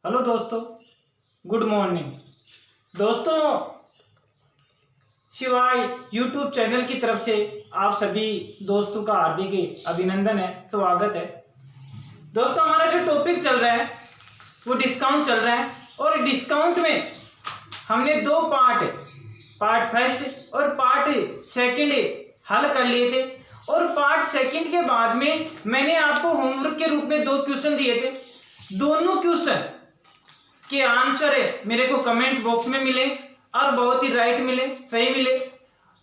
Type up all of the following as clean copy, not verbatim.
Hello दोस्तों, good morning. दोस्तों, शिवाय यूट्यूब चैनल की तरफ से आप सभी दोस्तों का हार्दिक अभिनंदन है, स्वागत है। दोस्तों, हमारा जो टॉपिक चल रहा है वो डिस्काउंट चल रहा है और डिस्काउंट में हमने दो पार्ट फर्स्ट और पार्ट सेकंड हल कर लिए थे। और पार्ट सेकंड के बाद में मैंने आपको होमवर्क के रूप में दो क्वेश्चन दिए थे। दोनों क्वेश्चन के आंसर मेरे को कमेंट बॉक्स में मिले और बहुत ही राइट मिले, सही मिले।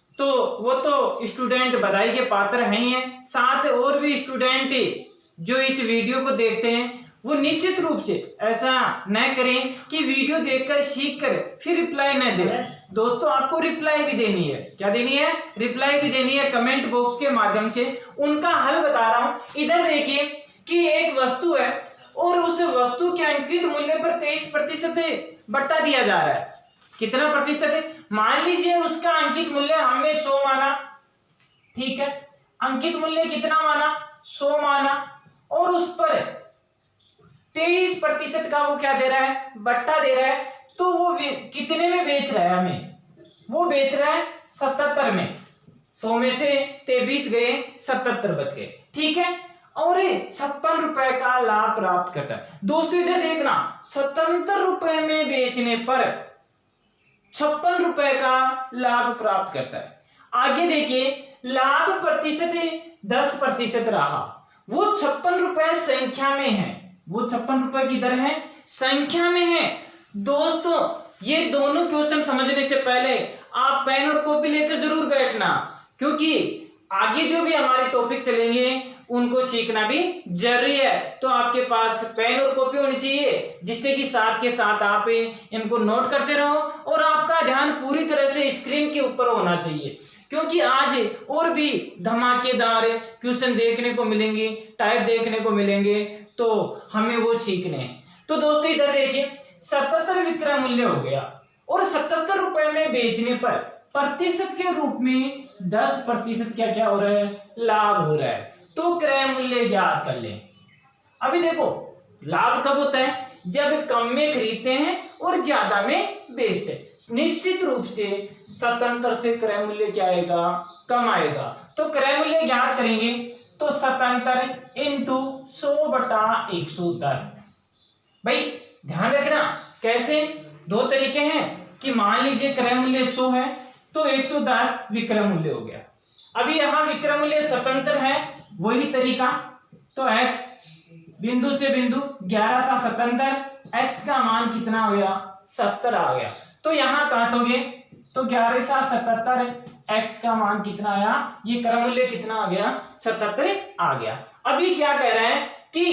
तो वो तो स्टूडेंट बधाई के पात्र हैं ही हैं। साथ और भी स्टूडेंट जो इस वीडियो को देखते हैं वो निश्चित रूप से ऐसा न करें कि वीडियो देखकर सीख कर फिर रिप्लाई न दें। दोस्तों, आपको रिप्लाई भी देनी है। क्या देनी है? रिप्लाई भी देनी है कमेंट बॉक्स के माध्यम से। उनका हल बता रहा हूं। इधर देखिए कि एक वस्तु है और उस वस्तु के अंकित मूल्य पर 23% बट्टा दिया जा रहा है। कितना प्रतिशत है? मान लीजिए उसका अंकित मूल्य हमने 100 माना, ठीक है। अंकित मूल्य कितना माना? 100 माना और उस पर 23% का वो क्या दे रहा है? बट्टा दे रहा है। तो वो कितने में बेच रहा है हमें? वो बेच रहा है 77 में। 100 में से 23 गए, 77 बच गए, ठीक है। और 56 रुपए का लाभ प्राप्त करता है। दोस्तों, इधर देखना, 77 रुपए में बेचने पर 56 रुपए का लाभ प्राप्त करता है। आगे देखिए, लाभ प्रतिशत 10% रहा। वो 56 रुपए संख्या में है। वो 56 रुपए की दर है, संख्या में है। दोस्तों, ये दोनों क्वेश्चन समझने से पहले आप पेन और कॉपी लेकर जरूर बैठना, क्योंकि आगे जो भी हमारे टॉपिक चलेंगे उनको सीखना भी जरूरी है। तो आपके पास पेन और कॉपी होनी चाहिए, जिससे कि साथ के साथ आप इनको नोट करते रहो और आपका ध्यान पूरी तरह से स्क्रीन के ऊपर होना चाहिए, क्योंकि आज और भी धमाकेदार क्वेश्चन देखने को मिलेंगे, टाइप देखने को मिलेंगे, तो हमें वो सीखने हैं। तो दोस्तों, इधर देखिए, 77 विक्रय मूल्य हो गया और 77 रुपए में बेचने पर प्रतिशत के रूप में 10% क्या हो रहा है? लाभ हो रहा है। तो क्रय मूल्य ज्ञात कर लें। अभी देखो, लाभ कब होता है? जब कम में खरीदते हैं और ज्यादा में बेचते हैं। निश्चित रूप से 77 से क्रय मूल्य क्या आएगा? कम आएगा। तो क्रय मूल्य ज्ञात करेंगे तो 77 इंटू 100/110। भाई ध्यान रखना, कैसे? दो तरीके हैं कि मान लीजिए क्रय मूल्य 100 है तो 110 विक्रय मूल्य हो गया। अभी यहां विक्रय मूल्य 77 है, वही तरीका। तो x बिंदु से बिंदु 11 सा 77, x का मान कितना हो गया? 70 आ गया। तो यहां काटोगे तो 11 सा 77, x का मान कितना आया? ये क्रय मूल्य कितना आ गया? 77 आ गया। अभी क्या कह रहे हैं कि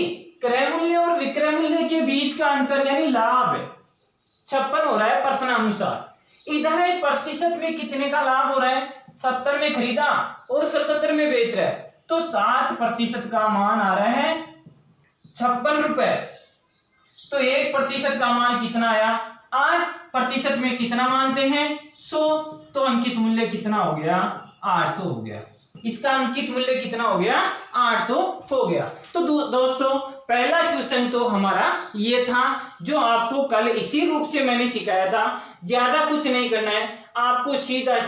क्रय मूल्य और विक्रय मूल्य के बीच का अंतर यानी लाभ 56 हो रहा है प्रश्नानुसार। इधर प्रतिशत में कितने का लाभ हो रहा है? 70 में खरीदा और 77 में बेच रहा है, तो 7% का मान आ रहा है 56 रुपए। तो 1% का मान कितना आया? 8% में कितना मानते हैं? 100। तो अंकित मूल्य कितना हो गया? 800 हो गया। इसका अंकित मूल्य कितना हो गया? 800 हो गया। तो दोस्तों, पहला क्वेश्चन तो हमारा ये था, जो आपको कल इसी रूप से मैंने सिखाया था। ज्यादा कुछ नहीं करना है, आपको सीधा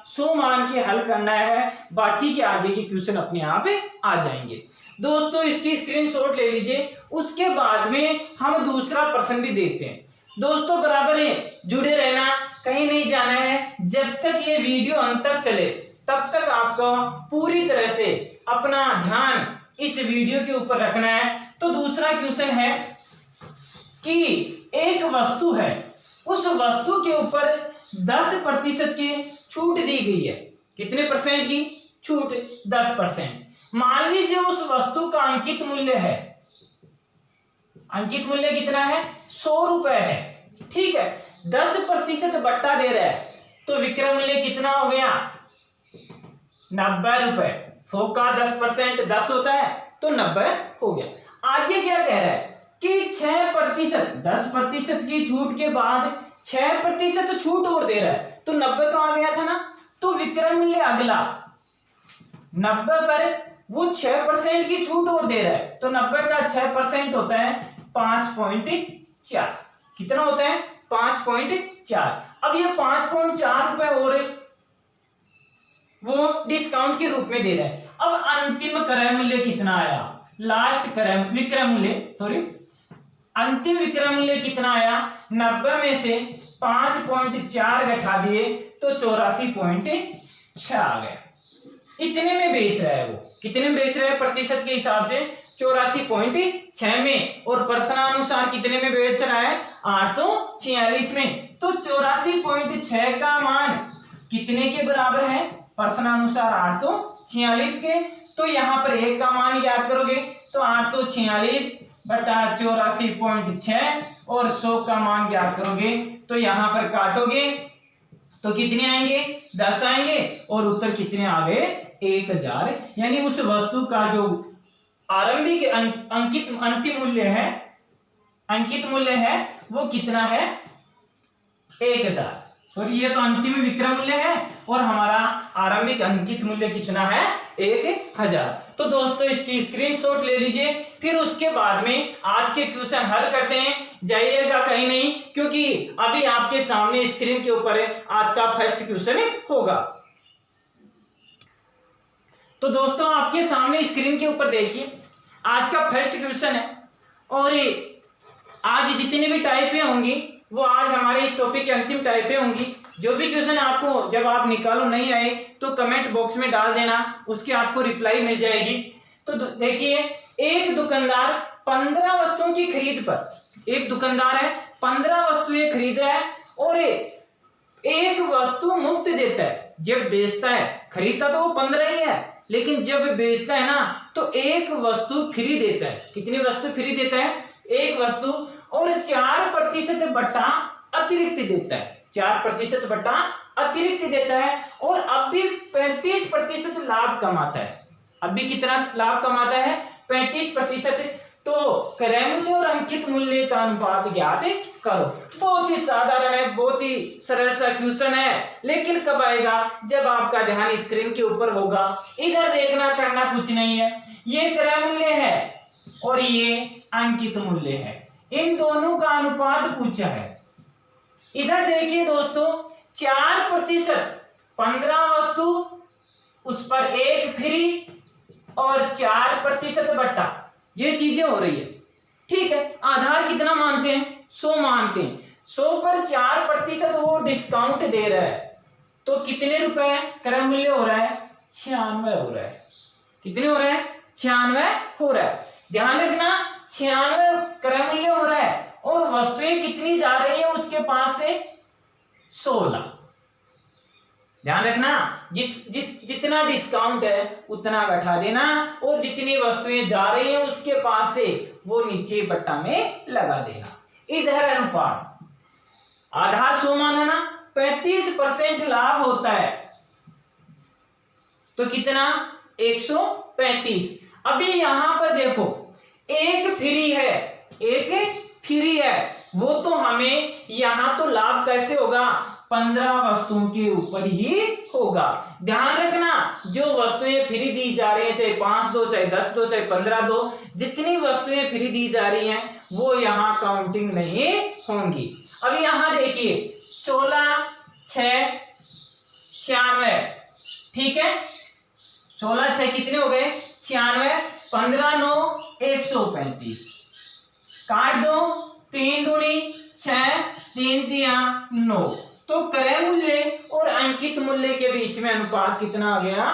100 मान के हल करना है। बाकी के आगे के क्वेश्चन अपने आप आ जाएंगे। दोस्तों, इसकी स्क्रीनशॉट ले लीजिए। उसके बाद में हम दूसरा प्रश्न भी देखते हैं। दोस्तों, बराबर है, जुड़े रहना, कहीं नहीं जाना है। जब तक ये वीडियो अंत तक चले तब तक आपको पूरी तरह से अपना ध्यान इस वीडियो के ऊपर रखना है। तो दूसरा क्वेश्चन है कि एक वस्तु है, उस वस्तु के ऊपर 10% की छूट दी गई है। कितने परसेंट की छूट? 10%। मान लीजिए उस वस्तु का अंकित मूल्य है, अंकित मूल्य कितना है? 100 रुपए है, ठीक है। 10% बट्टा दे रहा है, तो विक्रय मूल्य कितना हो गया? 90 रुपए। 100 का 10% 10 होता है, तो 90 हो गया। आगे क्या कह रहा है कि 6%, 10% की छूट के बाद 6% छूट और दे रहा है, तो 90 तो आ गया था ना। तो विक्रय मूल्य अगला 90 पर वो 6% की छूट और दे रहा है, तो 90 का 6% होता है 5.5 4। कितना होता है? 5.4। अब ये 5.4 रुपए हो रहे, वो डिस्काउंट के रूप में दे रहा है। अब अंतिम क्रय मूल्य कितना आया? लास्ट विक्रय मूल्य, सॉरी, अंतिम विक्रय मूल्य कितना आया? 90 में से 5.4 घटा दिए तो 84.6 आ गया। इतने में बेच रहा है वो। कितने में बेच रहा है प्रतिशत के हिसाब से? 84.6 में। और प्रश्नानुसार कितने में बेच रहा है? 846 में। तो 84.6 का मान कितने के बराबर है? प्रश्नानुसार 846 के। तो यहाँ पर 1 का मान याद करोगे तो 846 बटा 84.6 और 100 का मान याद करोगे तो यहाँ पर काटोगे तो कितने आएंगे? 10 आएंगे। और उत्तर कितने आ गए? 1000। यानी उस वस्तु का जो आरंभिक अंतिम मूल्य है वो कितना है? 1000। सॉरी, ये तो अंतिम विक्रय मूल्य है और हमारा आरंभिक अंकित मूल्य कितना है? 1000। तो दोस्तों इसकी स्क्रीनशॉट ले लीजिए, फिर उसके बाद में आज के क्वेश्चन हल करते हैं। जाइएगा कहीं नहीं, क्योंकि अभी आपके सामने स्क्रीन के ऊपर आज का फर्स्ट क्वेश्चन होगा। तो दोस्तों आपके सामने स्क्रीन के ऊपर देखिए आज का फर्स्ट क्वेश्चन है। और आज जितनी भी टाइपें होंगी वो आज हमारे इस टॉपिक की अंतिम टाइपें होंगी। जो भी क्वेश्चन आपको जब आप निकालो नहीं आए तो कमेंट बॉक्स में डाल देना, उसकी आपको रिप्लाई मिल जाएगी। तो देखिए, एक दुकानदार 15 वस्तुओं की खरीद पर, एक दुकानदार है 15 वस्तुएं खरीद रहा है और एक वस्तु मुफ्त देता है। जब बेचता है, खरीदता तो वो 15 ही है, लेकिन जब बेचता है ना तो एक वस्तु फ्री देता है। कितनी वस्तु फ्री देता है? एक वस्तु। और 4% बट्टा अतिरिक्त देता है। 4% बट्टा अतिरिक्त देता है और अब भी 35% लाभ कमाता है। अब भी कितना लाभ कमाता है? 35%। तो क्रय मूल्य और अंकित मूल्य का अनुपात ज्ञात करो। बहुत ही साधारण है, बहुत ही सरल सा क्वेश्चन है, लेकिन कब आएगा? जब आपका ध्यान स्क्रीन के ऊपर होगा। इधर देखना, करना कुछ नहीं है। ये क्रय मूल्य है और ये अंकित मूल्य है, इन दोनों का अनुपात पूछा है। इधर देखिए दोस्तों, 4%, 15 वस्तु, उस पर एक फ्री और 4% बट्टा, ये चीजें हो रही है। ठीक है, आधार कितना मानते हैं? 100 मानते हैं। 100 पर 4% वो डिस्काउंट दे रहा है तो कितने रुपए क्रय मूल्य हो रहा है? 96 हो रहा है। कितने हो रहा है? 96 हो रहा है। ध्यान रखना, 96 क्रय मूल्य हो रहा है और वस्तुएं कितनी जा रही है उसके पास से? 16। ध्यान रखना, जितना डिस्काउंट है उतना घटा देना और जितनी वस्तुएं जा रही है उसके पास से वो नीचे बट्टा में लगा देना। इधर अनुपात, आधार 100 माना ना, 35% लाभ होता है तो कितना? 135। अभी यहां पर देखो, एक फ्री है, एक फ्री है, वो तो हमें यहां तो लाभ कैसे होगा? 15 वस्तुओं के ऊपर ही होगा। ध्यान रखना, जो वस्तुएं फ्री दी जा रही हैं, चाहे 5 दो, चाहे 10 दो, चाहे 15 दो, जितनी वस्तुएं फ्री दी जा रही हैं वो यहाँ काउंटिंग नहीं होंगी। अब यहाँ देखिए, 16, 6, 96, ठीक है, 16, 6 कितने हो गए? 96, 15, 9, 135, काट दो, 3 दूनी 6, 3 तिया 9। तो क्रय मूल्य और अंकित मूल्य के बीच में अनुपात कितना आ गया?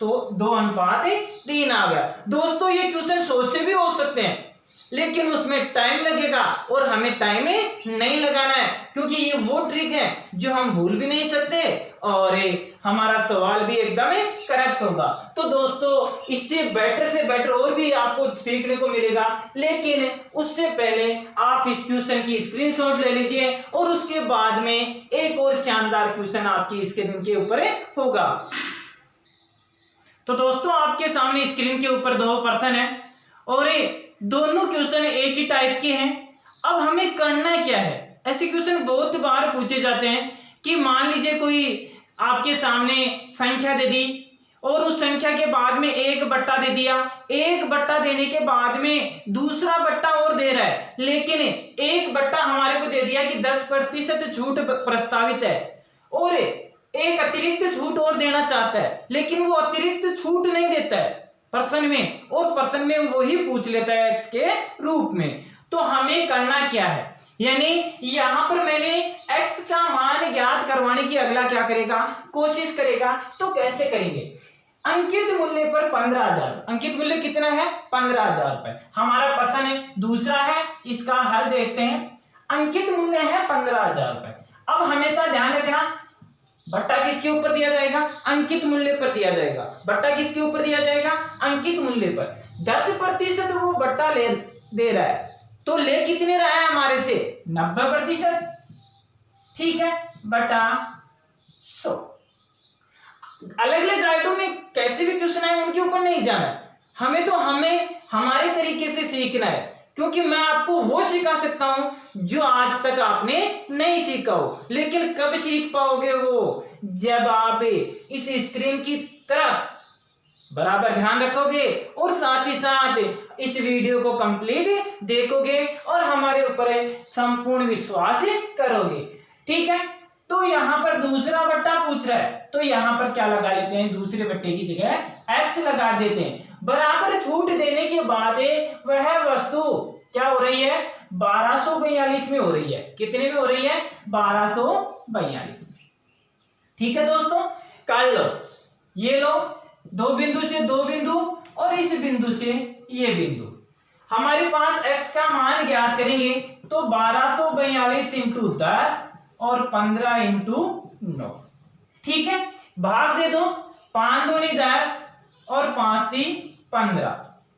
2:3 आ गया। दोस्तों ये क्वेश्चन 100 से भी हो सकते हैं, लेकिन उसमें टाइम लगेगा और हमें टाइम नहीं लगाना है, क्योंकि ये वो ट्रिक है जो हम भूल भी नहीं सकते और हमारा सवाल भी एकदम करेक्ट होगा। तो दोस्तों इससे बेटर और भी आपको सीखने को मिलेगा, लेकिन उससे पहले आप इस क्वेश्चन की स्क्रीनशॉट ले लीजिए और उसके बाद में एक और शानदार क्वेश्चन आपकी स्क्रीन के ऊपर होगा। तो दोस्तों आपके सामने स्क्रीन के ऊपर 2 प्रश्न है और दोनों क्वेश्चन एक ही टाइप के हैं। अब हमें करना क्या है? ऐसे क्वेश्चन बहुत बार पूछे जाते हैं कि मान लीजिए कोई आपके सामने संख्या दे दी और उस संख्या के बाद में 1 बट्टा दे दिया। 1 बट्टा देने के बाद में दूसरा बट्टा और दे रहा है, लेकिन 1 बट्टा हमारे को दे दिया कि 10% छूट प्रस्तावित है, और एक अतिरिक्त छूट और देना चाहता है, लेकिन वो अतिरिक्त छूट नहीं देता है प्रश्न में, और प्रश्न में वही पूछ लेता है x के रूप में। तो हमें करना क्या है, यानी यहां पर मैंने x का मान ज्ञात करवाने की अगला क्या करेगा, कोशिश करेगा। तो कैसे करेंगे, अंकित मूल्य पर 15,000, अंकित मूल्य कितना है 15,000 रुपए, हमारा प्रश्न है दूसरा है, इसका हल देखते हैं। अंकित मूल्य है 15,000 रुपए। अब हमेशा ध्यान रखना, बट्टा किसके ऊपर दिया जाएगा, अंकित मूल्य पर दिया जाएगा। बट्टा किसके ऊपर दिया जाएगा, अंकित मूल्य पर। 10% वो बट्टा दे रहा है, तो ले कितने रहा है हमारे से 90%, ठीक है, बटा 100। अलग अलग गाइडों में कैसे भी क्वेश्चन आए उनके ऊपर नहीं जाना, हमें हमारे तरीके से सीखना है, क्योंकि मैं आपको वो सिखा सकता हूं जो आज तक आपने नहीं सीखा हो। लेकिन कब सीख पाओगे वो, जब आप इस स्क्रीन की तरफ बराबर ध्यान रखोगे और साथ ही साथ इस वीडियो को कंप्लीट देखोगे और हमारे ऊपर संपूर्ण विश्वास करोगे, ठीक है। तो यहाँ पर दूसरा बट्टा पूछ रहा है, तो यहाँ पर क्या लगा लेते हैं, दूसरे बट्टे की जगह x लगा देते हैं। बराबर छूट देने के बाद वह वस्तु क्या हो रही है, 1242 में हो रही है। कितने में हो रही है, 1242। ठीक है दोस्तों, कर लो, ये लो, 2 बिंदु से 2 बिंदु और इस बिंदु से ये बिंदु। हमारे पास x का मान ज्ञात करेंगे, तो 1242 इंटू 10 और 15 इंटू 9, ठीक है। भाग दे दो, 5 दूनी 10 और 5 ती 15,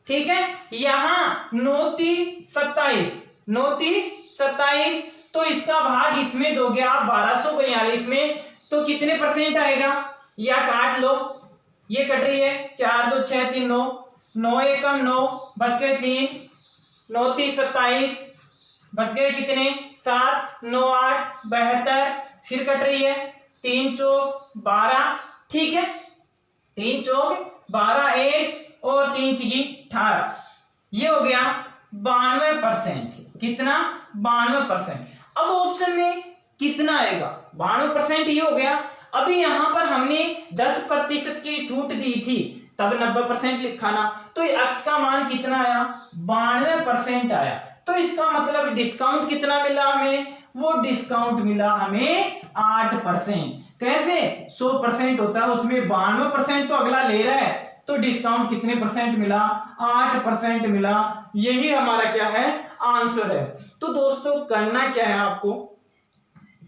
ठीक है। यहां 9 ती 27, 9 ती 27, तो इसका भाग इसमें दोगे आप 1242 में, तो कितने परसेंट आएगा, या काट लो, ये कट रही है, 4 2 6 3 9, 9 एकम 9, बच गए 3, 9 ती 27, बच गए कितने 7, 9 8 72, फिर कट रही है 3 चौक 12, ठीक है, 3 चौक 12, 1 और 3 छिगी 18, ये हो गया 92%। कितना, 92%। अब ऑप्शन में कितना आएगा, 92% ये हो गया। अभी यहां पर हमने 10% की छूट दी थी, तब 90% लिखा ना, तो x का मान कितना आया, 92% आया। तो इसका मतलब डिस्काउंट कितना मिला हमें, वो डिस्काउंट मिला हमें 8%। कैसे, 100% होता है, उसमें 92% तो अगला ले रहा है, तो डिस्काउंट कितने परसेंट मिला, 8% मिला। यही हमारा क्या है, आंसर है। तो दोस्तों करना क्या है आपको,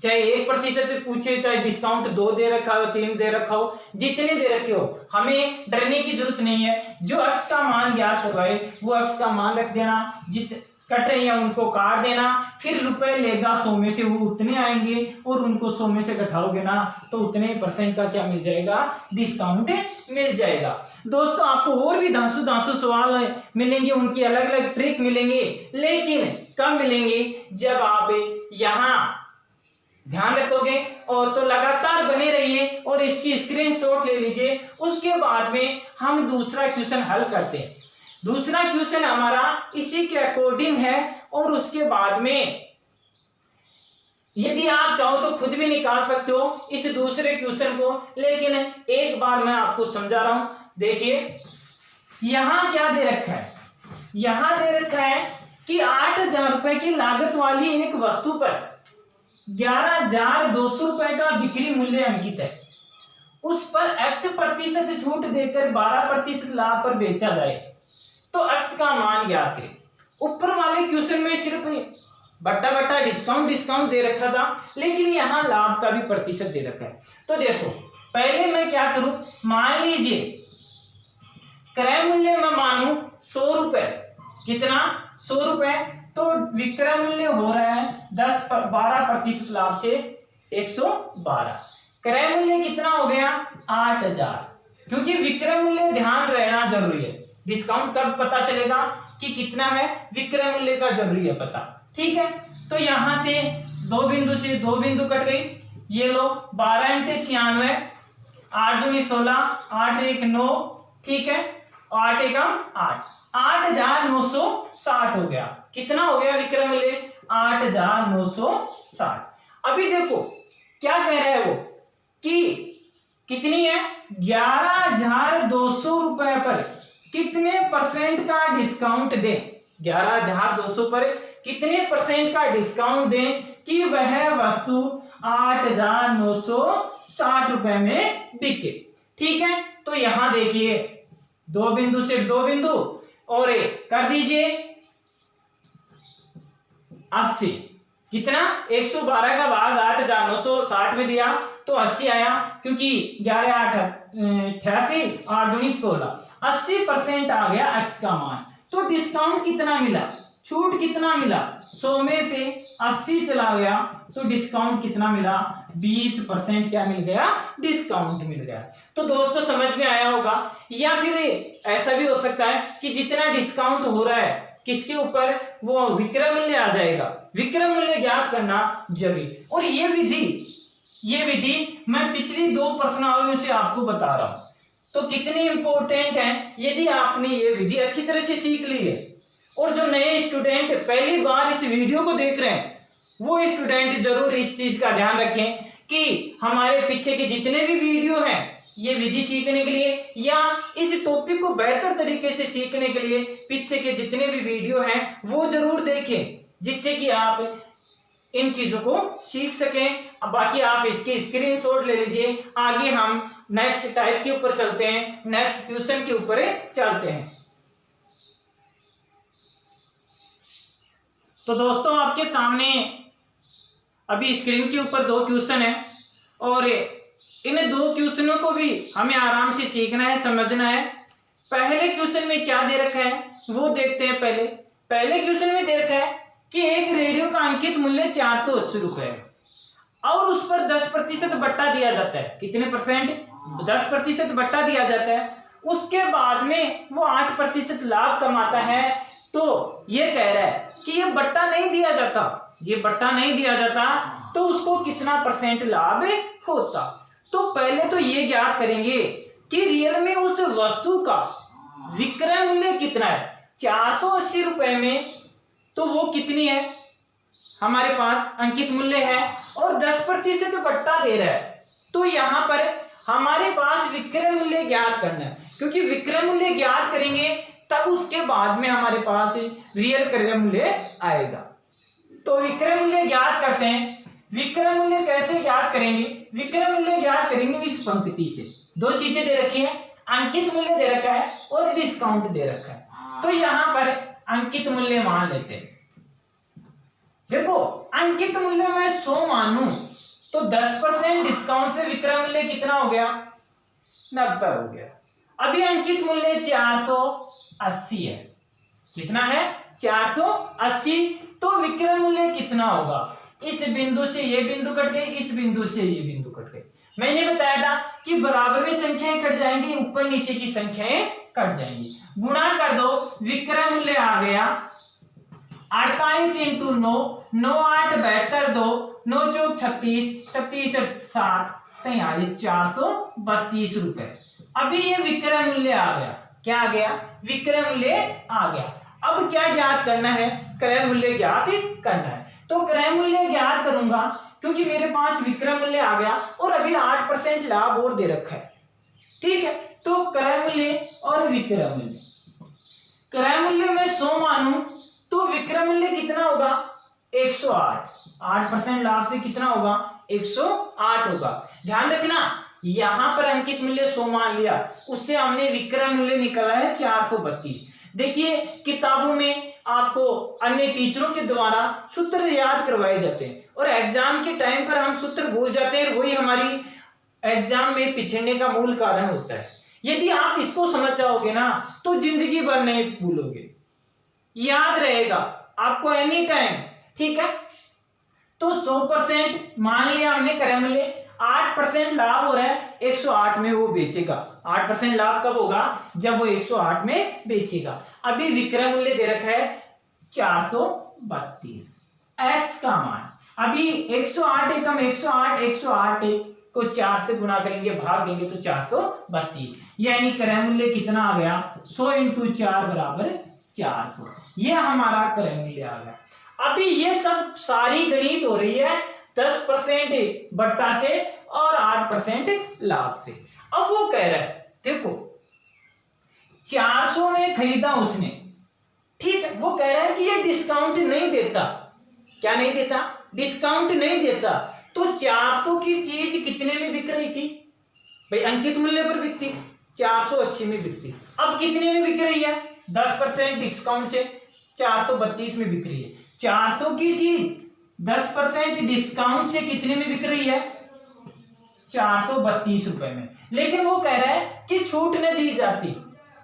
चाहे 1% पूछे, चाहे डिस्काउंट 2 दे रखा हो, 3 दे रखा हो, जितने दे रखे हो, हमें डरने की जरूरत नहीं है। जो x का मान ज्ञात करवाए वो x का मान रख देना, कट रही है उनको काट देना, फिर रुपए लेगा 100 में से वो उतने आएंगे, और उनको 100 में से घटाओगे ना, तो उतने % का क्या मिल जाएगा, डिस्काउंट मिल जाएगा। दोस्तों आपको और भी धांसू सवाल मिलेंगे, उनकी अलग अलग ट्रिक मिलेंगे, लेकिन कब मिलेंगे, जब आप यहाँ ध्यान रखोगे। और तो लगातार बने रहिए और इसकी स्क्रीनशॉट ले लीजिए। उसके बाद में हम दूसरा क्वेश्चन हल करते हैं। दूसरा क्वेश्चन हमारा इसी के अकॉर्डिंग है, और उसके बाद में यदि आप चाहो तो खुद भी निकाल सकते हो इस दूसरे क्वेश्चन को, लेकिन एक बार मैं आपको समझा रहा हूं। देखिए यहां क्या दे रखा है, यहां दे रखा है कि 8,000 रुपए की लागत वाली एक वस्तु पर 11,200 रुपए का बिक्री मूल्य अंकित है, उस पर x% छूट देकर 12% लाभ पर बेचा जाए, तो x का मान ज्ञात करें। ऊपर वाले क्वेश्चन में सिर्फ बट्टा डिस्काउंट दे रखा था, लेकिन यहाँ लाभ का भी प्रतिशत दे रखा है। तो देखो पहले मैं क्या करूं, मान लीजिए क्रय मूल्य मैं मानू 100 रुपए, कितना 100 रुपए, तो विक्रय मूल्य हो रहा है 12% लाभ से 112, क्रय मूल्य कितना हो गया 8,000, क्योंकि विक्रय मूल्य ध्यान रहना जरूरी है। डिस्काउंट कब पता चलेगा कि कितना है, विक्रय मूल्य का जरूरी है पता, ठीक है। तो यहां से 2 बिंदु से 2 बिंदु कट गई, ये लो 12 × 96, 8 दूनी 16, 8 एक 9, ठीक है, 8 एकम 8, 8,960 हो गया। कितना हो गया विक्रय मूल्य? 8,960। अभी देखो क्या कह रहा है वो कि कितनी है, 11,200 रुपए पर कितने परसेंट का डिस्काउंट दें, 11,200 पर कितने परसेंट का डिस्काउंट दें कि वह वस्तु 8,960 रुपए में बिके। ठीक है, तो यहां देखिए 2 बिंदु से 2 बिंदु और कर दीजिए 80, कितना 112 का भाग 8,960 में दिया तो 80 आया, क्योंकि 11 8 88, 8 दूनी 16, 80% आ गया x का मान। तो डिस्काउंट कितना मिला, छूट कितना मिला, 100 में से 80 चला गया तो डिस्काउंट कितना मिला, 20% क्या मिल गया, डिस्काउंट मिल गया। तो दोस्तों समझ में आया होगा। या फिर ऐसा भी हो सकता है कि जितना डिस्काउंट हो रहा है किसके ऊपर, वो विक्रय मूल्य आ जाएगा, विक्रय मूल्य ज्ञात करना जरूरी। और ये विधि मैं पिछली 2 प्रश्नावलियों से आपको बता रहा हूं, तो कितनी इंपॉर्टेंट है। यदि आपने ये विधि अच्छी तरह से सीख ली है और जो नए स्टूडेंट पहली बार इस वीडियो को देख रहे हैं वो स्टूडेंट जरूर इस चीज का ध्यान रखें कि हमारे पीछे के जितने भी वीडियो हैं ये विधि सीखने के लिए या इस टॉपिक को बेहतर तरीके से सीखने के लिए पीछे के जितने भी वीडियो हैं वो जरूर देखें, जिससे कि आप इन चीजों को सीख सकें। अब बाकी आप इसके स्क्रीनशॉट ले लीजिए। आगे हम नेक्स्ट टाइप के ऊपर चलते हैं, नेक्स्ट क्वेश्चन के ऊपर चलते हैं। तो दोस्तों आपके सामने अभी स्क्रीन के ऊपर 2 क्वेश्चन है और इन 2 क्वेश्चनों को भी हमें आराम से सीखना है, समझना है। पहले क्वेश्चन में क्या दे रखा है वो देखते हैं। पहले क्वेश्चन में दे रखा है कि एक रेडियो का अंकित मूल्य 480 रुपए है और उस पर 10% बट्टा दिया जाता है। कितने परसेंट? 10% बट्टा दिया जाता है। उसके बाद में वो 8% लाभ कमाता है। तो ये कह रहा है कि ये बट्टा नहीं दिया जाता, तो उसको कितना परसेंट लाभ होता। तो पहले तो ये ज्ञात करेंगे कि रियल में उस वस्तु का विक्रय मूल्य कितना है। 480 रुपए में तो वो कितनी है, हमारे पास अंकित मूल्य है और 10% बट्टा दे रहा है। तो यहां पर हमारे पास विक्रय मूल्य ज्ञात करना है, क्योंकि विक्रय मूल्य ज्ञात करेंगे तब उसके बाद में हमारे पास रियल क्रय मूल्य आएगा। तो विक्रय मूल्य ज्ञात करते हैं। विक्रय मूल्य कैसे ज्ञात करेंगे? विक्रय मूल्य ज्ञात करेंगे इस पंक्ति से। 2 चीजें दे रखी है, अंकित मूल्य दे रखा है और डिस्काउंट दे रखा है। तो यहां पर अंकित मूल्य मान लेते हैं। देखो अंकित मूल्य मैं 100 मानूं तो 10% डिस्काउंट से विक्रय मूल्य कितना हो गया, 90 हो गया। अभी अंकित मूल्य 480 है। कितना है? 480। तो विक्रय मूल्य कितना होगा? इस बिंदु से ये बिंदु कट गए, इस बिंदु से ये बिंदु कट गए। मैंने बताया था कि बराबर में संख्याएं कट जाएंगी, ऊपर नीचे की संख्याएं कट जाएंगी। गुणा कर दो, विक्रय मूल्य आ गया 48 इंटू 9, 9 8 72, 2 9 चौक 36, 36 7 43, 432 रुपए। अभी ये विक्रय मूल्य आ गया। क्या आ गया? विक्रय मूल्य आ गया। अब क्या ज्ञात करना है? क्रय मूल्य ज्ञात करना है। तो क्रय मूल्य ज्ञात करूंगा क्योंकि मेरे पास विक्रय मूल्य आ गया और अभी 8% लाभ और दे रखा है। ठीक है, तो क्रय मूल्य और विक्रय मूल्य, क्रय मूल्य में 100 मानूं तो विक्रय मूल्य कितना होगा? 108। 8% लाभ से कितना होगा? 108 होगा। ध्यान रखना, यहां पर अंकित मूल्य 100 मान लिया, उससे हमने विक्रय मूल्य निकाला है 432। देखिए किताबों में आपको अन्य टीचरों के द्वारा सूत्र याद करवाए जाते हैं और एग्जाम के टाइम पर हम सूत्र भूल जाते हैं, वही हमारी एग्जाम में पिछड़ने का मूल कारण होता है। यदि आप इसको समझ जाओगे ना तो जिंदगी भर नहीं भूलोगे, याद रहेगा आपको एनी टाइम। ठीक है, तो 100% मान लिया हमने क्रय मूल्य, 8% लाभ हो रहा है, 108 में वो बेचेगा। 8% लाभ कब होगा? जब वो 108 में बेचेगा। अभी विक्रय मूल्य दे रखा है 432, एक्स का मान। अभी 108 एकम 108, 108 को 4 से गुना करेंगे, भाग देंगे तो 432, यानी क्रय मूल्य कितना आ गया 100 × 4 बराबर 400। ये हमारा क्रय मूल्य आ गया। अभी ये सब सारी गणित हो रही है 10% बट्टा से और 8% लाभ से। अब वो कह रहा है देखो 400 में खरीदा उसने, ठीक है, वो कह रहा है कि ये डिस्काउंट नहीं देता। क्या नहीं देता? डिस्काउंट नहीं देता। तो 400 की चीज कितने में बिक रही थी भाई? अंकित मूल्य पर बिकती, 480 में बिकती। अब कितने में बिक रही है? 10% डिस्काउंट से 432 में बिक रही है। 400 की चीज 10% डिस्काउंट से कितने में बिक रही है? 432 रुपए में। लेकिन वो कह रहा है कि छूट न दी जाती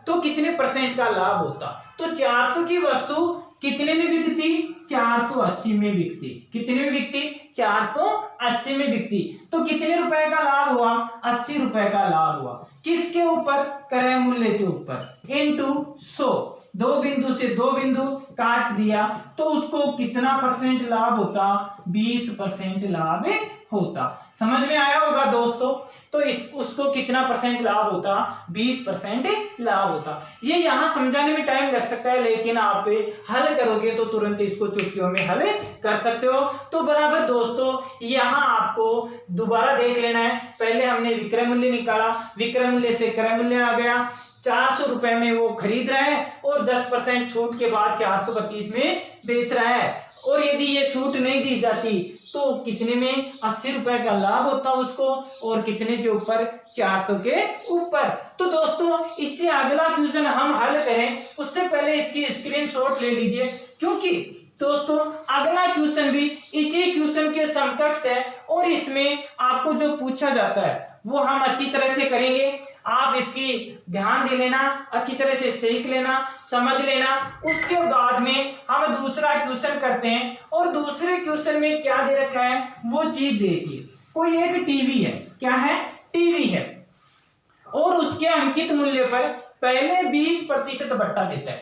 तो कितने % का लाभ होता? तो 400 की वस्तु कितने में बिकती? 480 में बिकती। कितने में बिकती? 480 में बिकती। तो कितने रुपए का लाभ हुआ? 80 रुपए का लाभ हुआ। किसके ऊपर? क्रय मूल्य के ऊपर इनटू 100। 2 बिंदु से 2 बिंदु काट दिया तो उसको कितना % लाभ होता? 20% लाभ होता। समझ में आया होगा दोस्तों? तो उसको कितना % लाभ होता? 20% लाभ होता। ये यहां समझाने में टाइम लग सकता है, लेकिन आप हल करोगे तो तुरंत इसको चुटकियों में हल कर सकते हो। तो बराबर दोस्तों यहां आपको दोबारा देख लेना है। पहले हमने विक्रय मूल्य निकाला, विक्रय मूल्य से क्रय मूल्य आ गया। 400 रुपए में वो खरीद रहा है और 10% छूट के बाद 432 में बेच रहा है। और यदि ये छूट नहीं दी जाती तो कितने में? 80 रुपए का लाभ होता उसको, और कितने के ऊपर? 400 के ऊपर। तो दोस्तों इससे अगला क्वेश्चन हम हल करें उससे पहले इसकी स्क्रीनशॉट ले लीजिए, क्योंकि दोस्तों अगला क्वेश्चन भी इसी क्वेश्चन के समकक्ष है और इसमें आपको जो पूछा जाता है वो हम अच्छी तरह से करेंगे। आप इसकी ध्यान दे लेना, अच्छी तरह से सीख लेना, समझ लेना। उसके बाद में हम दूसरा क्वेश्चन करते हैं और दूसरे क्वेश्चन में क्या दे रखा है वो चीज देखिए। कोई एक टीवी है, क्या है? टीवी है, और उसके अंकित मूल्य पर पहले 20% बट्टा देता है।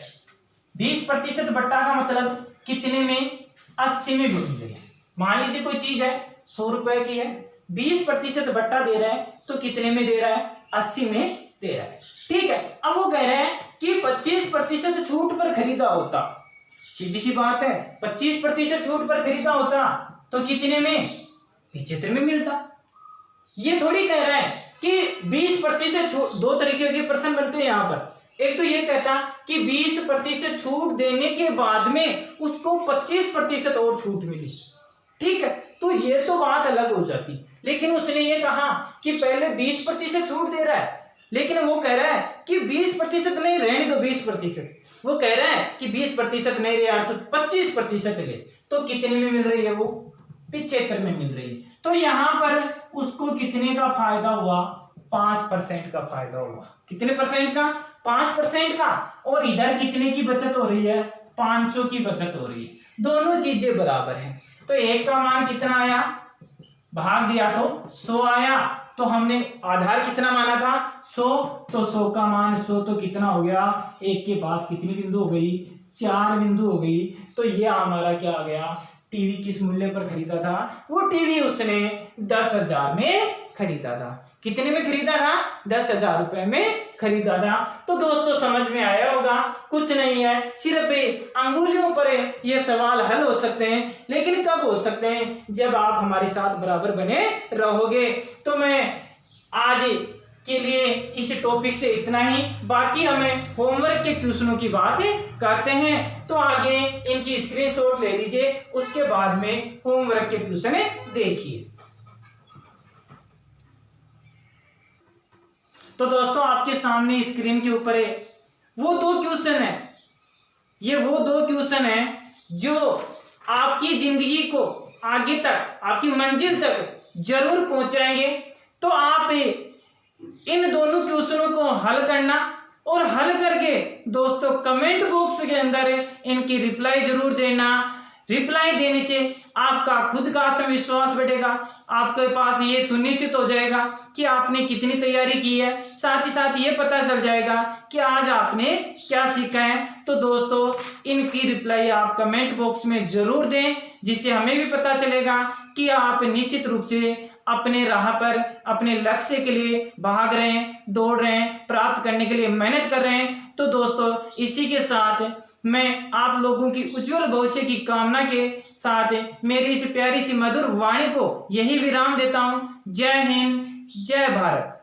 20% बट्टा का मतलब कितने में? 80 में बिक रही है। मान लीजिए कोई चीज है 100 रुपए की है, 20% बट्टा दे रहा है तो कितने में दे रहा है? 80 में दे रहा है। ठीक है, अब वो कह रहे हैं कि 25% छूट पर खरीदा होता। सीधी सी बात है, 25% छूट पर खरीदा होता तो कितने में? 75 में मिलता। ये थोड़ी कह रहा है कि 20% छूट। दो तरीके के प्रश्न बनते हैं यहाँ पर। एक तो ये कहता कि 20% छूट देने के बाद में उसको 25% और छूट मिली, ठीक है, तो ये तो बात अलग हो जाती। लेकिन उसने ये कहा कि पहले 20% छूट दे रहा है, लेकिन वो कह रहा है कि 20% नहीं, रहने दो 20%। वो कह रहा है कि 20% नहीं यार तो 25% ले, तो कितने में मिल रही है वो? 75 में मिल रही है। तो यहाँ पर उसको कितने का फायदा हुआ? 5% का फायदा हुआ। कितने % का? 5% का। और इधर कितने की बचत हो रही है? 500 की बचत हो रही है। दोनों चीजें बराबर हैं। तो एक का मान कितना आया? भाग दिया तो 100 आया। तो हमने आधार कितना माना था? 100। तो 100 का मान 100 तो कितना हो गया? एक के पास कितनी बिंदु हो गई? 4 बिंदु हो गई। तो ये हमारा क्या आ गया? टीवी किस मूल्य पर खरीदा था? वो टीवी उसने 10,000 में खरीदा था। कितने में खरीदा था? 10,000 रुपए में खरीदा था। तो दोस्तों समझ में आया होगा, कुछ नहीं है, सिर्फ अंगुलियों पर ये सवाल हल हो सकते हैं। लेकिन कब हो सकते हैं? जब आप हमारे साथ बराबर बने रहोगे। तो मैं आज के लिए इस टॉपिक से इतना ही। बाकी हमें होमवर्क के क्वेश्चनों की बात करते हैं, तो आगे इनकी स्क्रीनशॉट ले लीजिए, उसके बाद में होमवर्क के क्वेश्चन देखिए। तो दोस्तों आपके सामने स्क्रीन के ऊपर वो 2 क्वेश्चन है। ये वो 2 क्वेश्चन है जो आपकी जिंदगी को आगे तक, आपकी मंजिल तक जरूर पहुंचाएंगे। तो आप इन दोनों क्वेश्चनों को हल करना, और हल करके दोस्तों कमेंट बॉक्स के अंदर इनकी रिप्लाई जरूर देना। रिप्लाई देने से आपका खुद का आत्मविश्वास बढ़ेगा, आपके पास ये सुनिश्चित हो जाएगा कि आपने कितनी तैयारी की है। साथ ही साथ ये पता चल जाएगा कि आज आपने क्या सीखा है। तो दोस्तों इनकी रिप्लाई आप कमेंट बॉक्स में जरूर दें, जिससे हमें भी पता चलेगा कि आप निश्चित रूप से अपने राह पर अपने लक्ष्य के लिए भाग रहे हैं, दौड़ रहे हैं, प्राप्त करने के लिए मेहनत कर रहे हैं। तो दोस्तों इसी के साथ मैं आप लोगों की उज्जवल भविष्य की कामना के साथ मेरी इस प्यारी सी मधुर वाणी को यही विराम देता हूँ। जय हिंद, जय भारत।